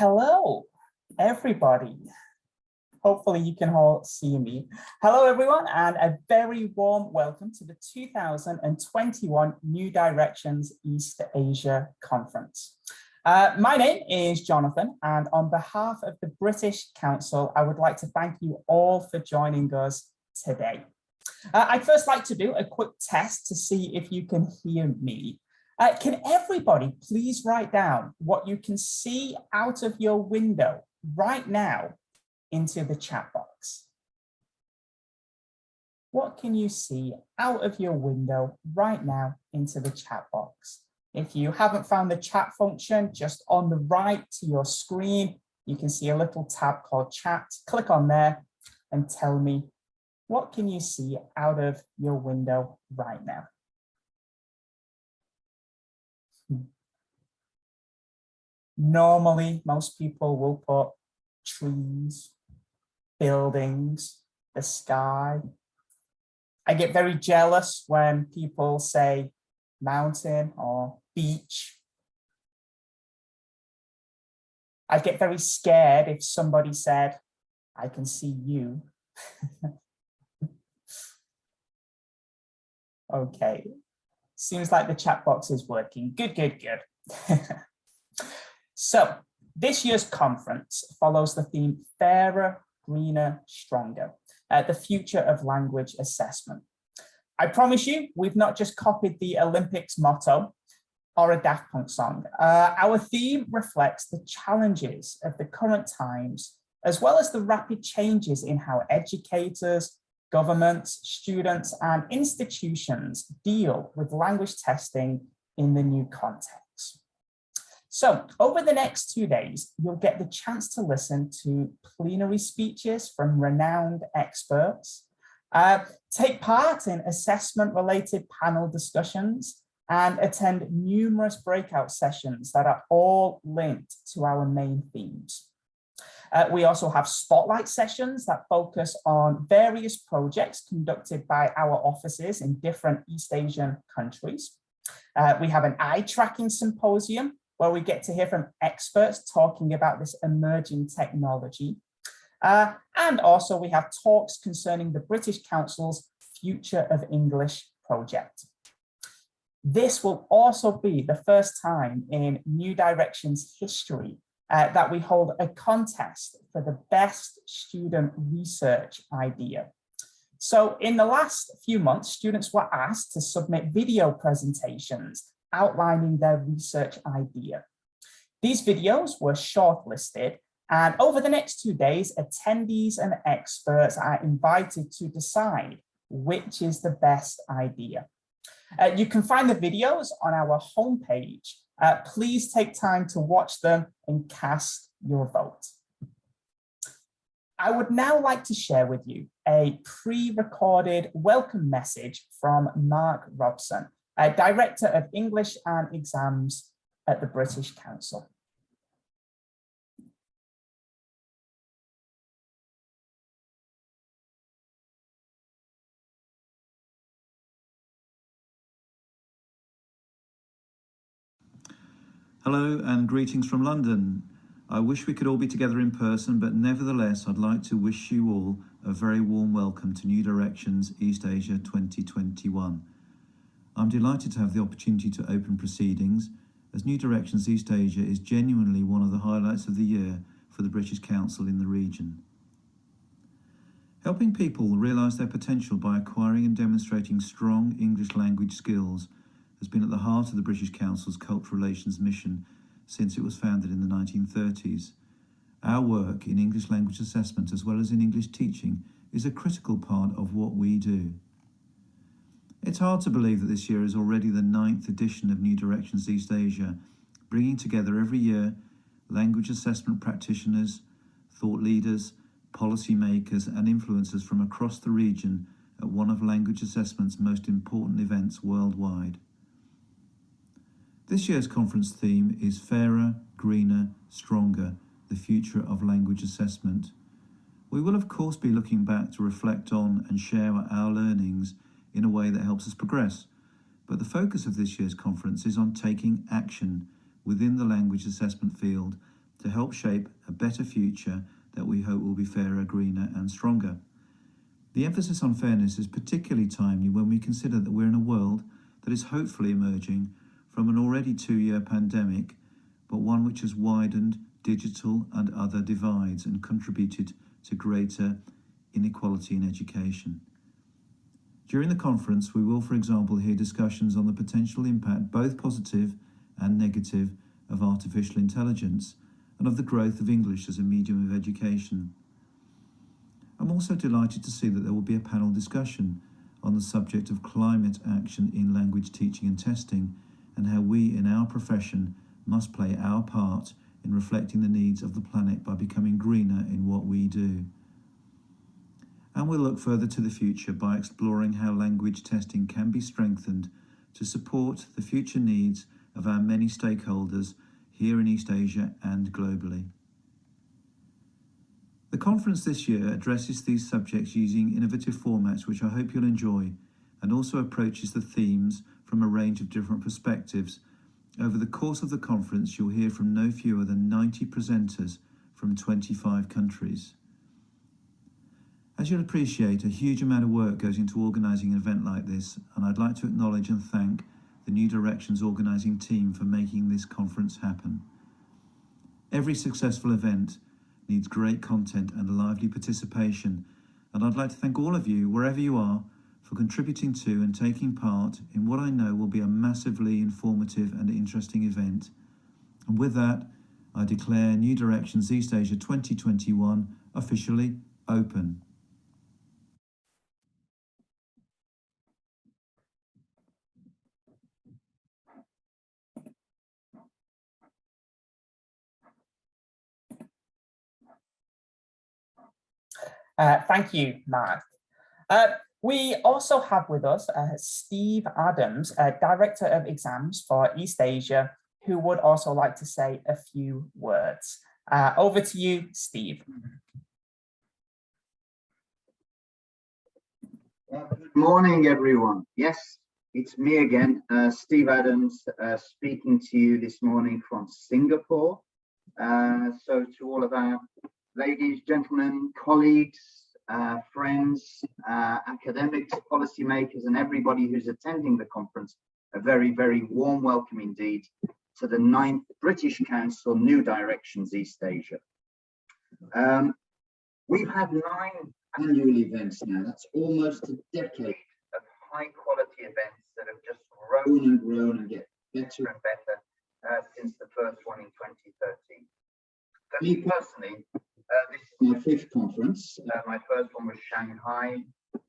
Hello, everybody. Hopefully you can all see me. Hello, everyone, and a very warm welcome to the 2021 New Directions East Asia Conference. My name is Jonathan, and on behalf of the British Council, I would like to thank you all for joining us today. I'd first like to do a quick test to see if you can hear me. Can everybody please write down what you can see out of your window right now into the chat box? What can you see out of your window right now into the chat box? If you haven't found the chat function, just on the right to your screen, you can see a little tab called chat. Click on there and tell me, what can you see out of your window right now? Normally, most people will put trees, buildings, the sky. I get very jealous when people say mountain or beach. I get very scared if somebody said, I can see you. Okay, seems like the chat box is working. Good, good, good. So this year's conference follows the theme Fairer, Greener, Stronger, the future of language assessment. I promise you, we've not just copied the Olympics motto or a Daft Punk song. Our theme reflects the challenges of the current times, as well as the rapid changes in how educators, governments, students, and institutions deal with language testing in the new context. So over the next 2 days, you'll get the chance to listen to plenary speeches from renowned experts, take part in assessment-related panel discussions, and attend numerous breakout sessions that are all linked to our main themes. We also have spotlight sessions that focus on various projects conducted by our offices in different East Asian countries. We have an eye tracking symposium where we get to hear from experts talking about this emerging technology. And also we have talks concerning the British Council's Future of English project. This will also be the first time in New Directions history that we hold a contest for the best student research idea. So in the last few months, students were asked to submit video presentations outlining their research idea. These videos were shortlisted, and over the next 2 days, attendees and experts are invited to decide which is the best idea. You can find the videos on our homepage. Please take time to watch them and cast your vote. I would now like to share with you a pre-recorded welcome message from Mark Robson, Director of English and Exams at the British Council. Hello and greetings from London. I wish we could all be together in person, but nevertheless, I'd like to wish you all a very warm welcome to New Directions East Asia 2021. I'm delighted to have the opportunity to open proceedings, as New Directions East Asia is genuinely one of the highlights of the year for the British Council in the region. Helping people realise their potential by acquiring and demonstrating strong English language skills has been at the heart of the British Council's Cultural Relations mission since it was founded in the 1930s. Our work in English language assessment as well as in English teaching is a critical part of what we do. It's hard to believe that this year is already the 9th edition of New Directions East Asia, bringing together every year language assessment practitioners, thought leaders, policy makers and influencers from across the region at one of language assessment's most important events worldwide. This year's conference theme is Fairer, Greener, Stronger, the future of language assessment. We will of course be looking back to reflect on and share our learnings in a way that helps us progress, but the focus of this year's conference is on taking action within the language assessment field to help shape a better future that we hope will be fairer, greener and stronger. The emphasis on fairness is particularly timely when we consider that we're in a world that is hopefully emerging from an already 2-year pandemic, but one which has widened digital and other divides and contributed to greater inequality in education. During the conference, we will, for example, hear discussions on the potential impact, both positive and negative, of artificial intelligence and of the growth of English as a medium of education. I'm also delighted to see that there will be a panel discussion on the subject of climate action in language teaching and testing, and how we in our profession must play our part in reflecting the needs of the planet by becoming greener in what we do. And we'll look further to the future by exploring how language testing can be strengthened to support the future needs of our many stakeholders here in East Asia and globally. The conference this year addresses these subjects using innovative formats which I hope you'll enjoy, and also approaches the themes from a range of different perspectives. Over the course of the conference, you'll hear from no fewer than 90 presenters from 25 countries. As you'll appreciate, a huge amount of work goes into organising an event like this, and I'd like to acknowledge and thank the New Directions organising team for making this conference happen. Every successful event needs great content and lively participation, and I'd like to thank all of you, wherever you are, for contributing to and taking part in what I know will be a massively informative and interesting event. And with that, I declare New Directions East Asia 2021 officially open. Thank you, Mark. We also have with us Steve Adams, Director of Exams for East Asia, who would also like to say a few words. Over to you, Steve. Good morning, everyone. Yes, it's me again, Steve Adams, speaking to you this morning from Singapore. So to all of our ladies, gentlemen, colleagues, friends, academics, policymakers, and everybody who's attending the conference, a very, very warm welcome indeed to the 9th British Council New Directions East Asia. We've had 9 annual events now. That's almost a decade of high quality events that have just grown and get better and better since the first one in 2013. For me personally, this is my 5th conference. My first one was Shanghai,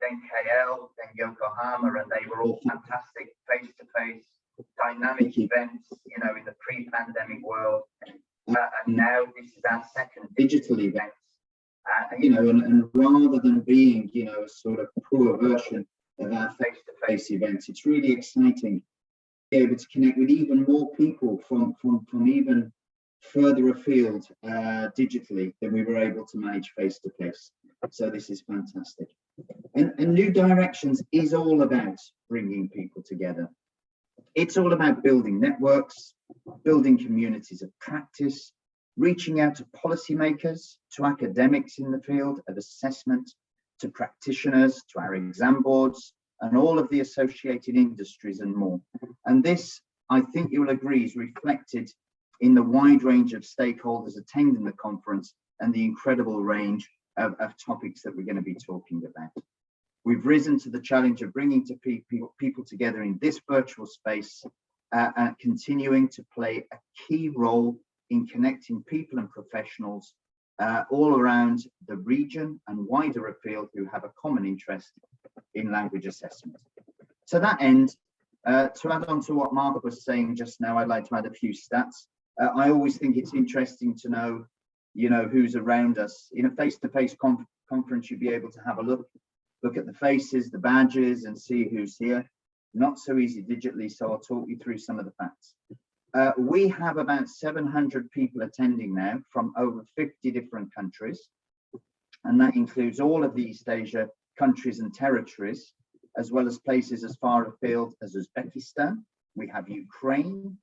then KL, then Yokohama, and they were all fantastic face-to-face dynamic events, you know, in the pre-pandemic world. And now this is our 2nd digital event. You know, and rather than being, you know, a sort of poor version of our face-to-face events, it's really exciting to be able to connect with even more people from even further afield digitally than we were able to manage face-to-face. So this is fantastic. And New Directions is all about bringing people together. It's all about building networks, building communities of practice, reaching out to policymakers, to academics in the field of assessment, to practitioners, to our exam boards, and all of the associated industries and more. And this, I think you'll agree, is reflected in the wide range of stakeholders attending the conference and the incredible range of topics that we're going to be talking about. We've risen to the challenge of bringing people together in this virtual space and continuing to play a key role in connecting people and professionals all around the region and wider afield who have a common interest in language assessment. To that end, to add on to what Mark was saying just now, I'd like to add a few stats. I always think it's interesting to know, you know, who's around us. In a face-to-face conference, you'd be able to have a look at the faces, the badges, and see who's here. Not so easy digitally, so I'll talk you through some of the facts. We have about 700 people attending now from over 50 different countries, and that includes all of the East Asia countries and territories, as well as places as far afield as Uzbekistan. We have Ukraine,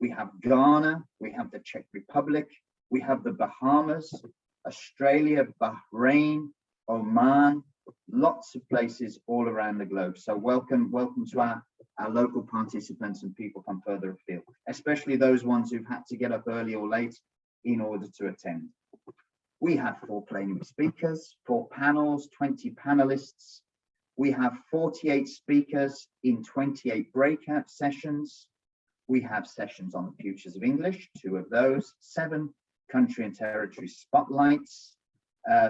we have Ghana, we have the Czech Republic, We have the Bahamas, Australia, Bahrain, Oman, lots of places all around the globe. So welcome to our local participants and people from further afield, especially those ones who've had to get up early or late in order to attend. We have 4 plenary speakers, 4 panels, 20 panelists. We have 48 speakers in 28 breakout sessions. We have sessions on the futures of English, 2 of those, 7 country and territory spotlights,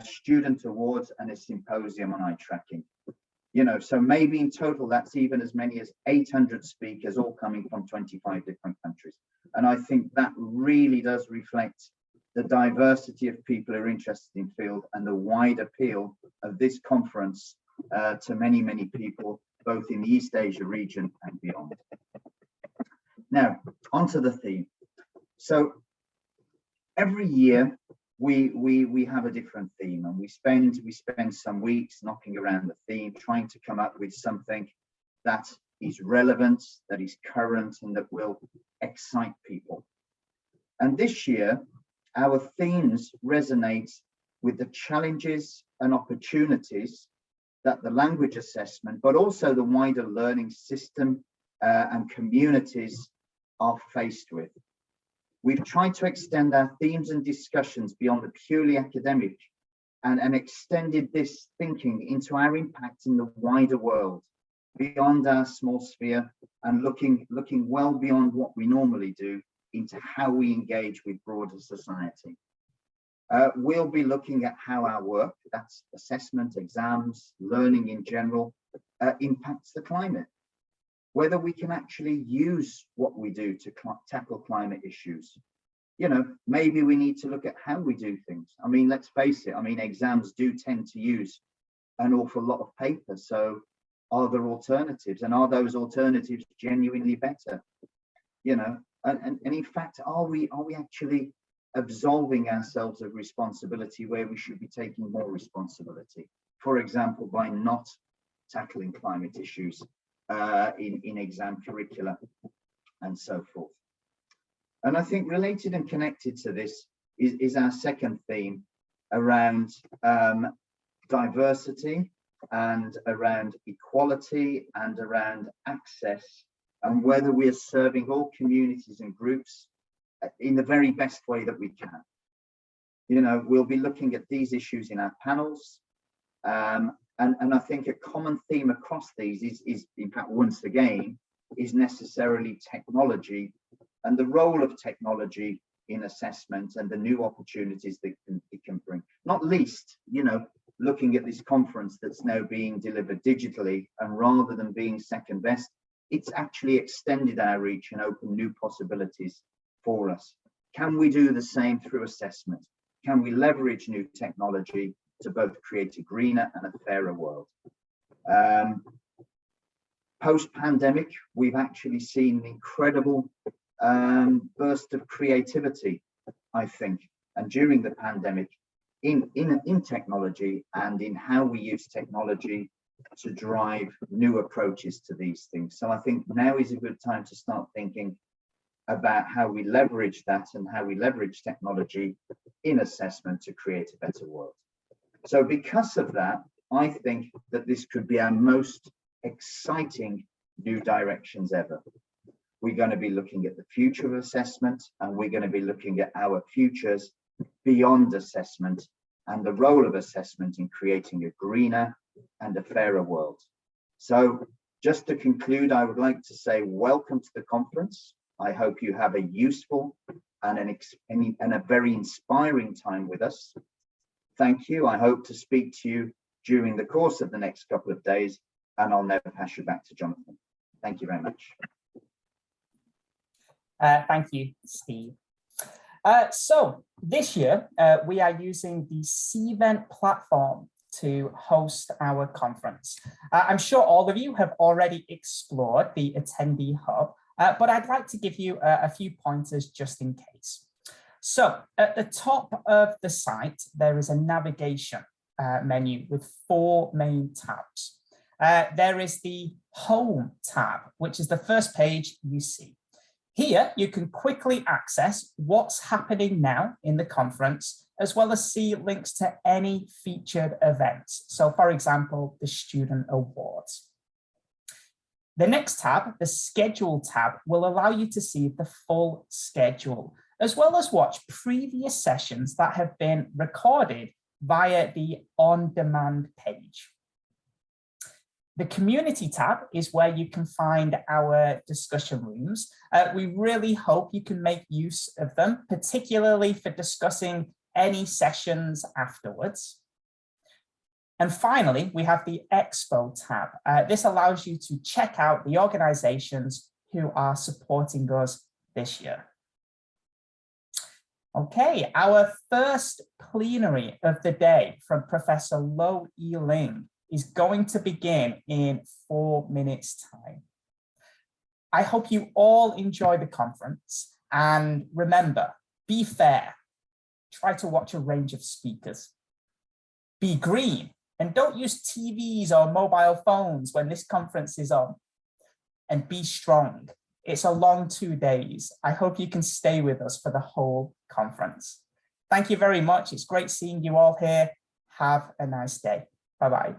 student awards, and a symposium on eye tracking. You know, so maybe in total that's even as many as 800 speakers, all coming from 25 different countries. And I think that really does reflect the diversity of people who are interested in field and the wide appeal of this conference to many, many people, both in the East Asia region and beyond. Now, onto the theme. So every year we have a different theme, and we spend some weeks knocking around the theme, trying to come up with something that is relevant, that is current, and that will excite people. And this year, our themes resonate with the challenges and opportunities that the language assessment, but also the wider learning system and communities are faced with. We've tried to extend our themes and discussions beyond the purely academic and extended this thinking into our impact in the wider world, beyond our small sphere, and looking well beyond what we normally do into how we engage with broader society. We'll be looking at how our work, that's assessment, exams, learning in general, impacts the climate. Whether we can actually use what we do to tackle climate issues. You know, maybe we need to look at how we do things. I mean, let's face it, I mean, exams do tend to use an awful lot of paper. So are there alternatives? And are those alternatives genuinely better? You know, and in fact, are we actually absolving ourselves of responsibility where we should be taking more responsibility? For example, by not tackling climate issues in exam curricula and so forth. And I think related and connected to this is our second theme around diversity and around equality and around access, and whether we are serving all communities and groups in the very best way that we can. You know, we'll be looking at these issues in our panels. And I think a common theme across these is in fact, once again, is necessarily technology and the role of technology in assessment and the new opportunities that it can bring. Not least, you know, looking at this conference that's now being delivered digitally, and rather than being second best, it's actually extended our reach and opened new possibilities for us. Can we do the same through assessment? Can we leverage new technology to both create a greener and a fairer world? Post-pandemic, we've actually seen an incredible burst of creativity, I think, and during the pandemic in technology and in how we use technology to drive new approaches to these things. So I think now is a good time to start thinking about how we leverage that and how we leverage technology in assessment to create a better world. So because of that, I think that this could be our most exciting new directions ever. We're going to be looking at the future of assessment, and we're going to be looking at our futures beyond assessment and the role of assessment in creating a greener and a fairer world. So just to conclude, I would like to say welcome to the conference. I hope you have a useful and a very inspiring time with us. Thank you. I hope to speak to you during the course of the next couple of days, and I'll now pass you back to Jonathan. Thank you very much. Thank you, Steve. So this year, we are using the Cvent platform to host our conference. I'm sure all of you have already explored the attendee hub, but I'd like to give you a few pointers just in case. So at the top of the site, there is a navigation menu with 4 main tabs. There is the Home tab, which is the first page you see. Here, you can quickly access what's happening now in the conference, as well as see links to any featured events. So for example, the Student Awards. The next tab, the Schedule tab, will allow you to see the full schedule, as well as watch previous sessions that have been recorded via the on-demand page. The Community tab is where you can find our discussion rooms. We really hope you can make use of them, particularly for discussing any sessions afterwards. And finally, we have the Expo tab. This allows you to check out the organizations who are supporting us this year. Okay, our first plenary of the day from Professor Lo Yi-Ling is going to begin in 4 minutes' time. I hope you all enjoy the conference, and remember, be fair. Try to watch a range of speakers. Be green, and don't use TVs or mobile phones when this conference is on. And be strong. It's a long 2 days. I hope you can stay with us for the whole conference. Thank you very much. It's great seeing you all here. Have a nice day. Bye-bye.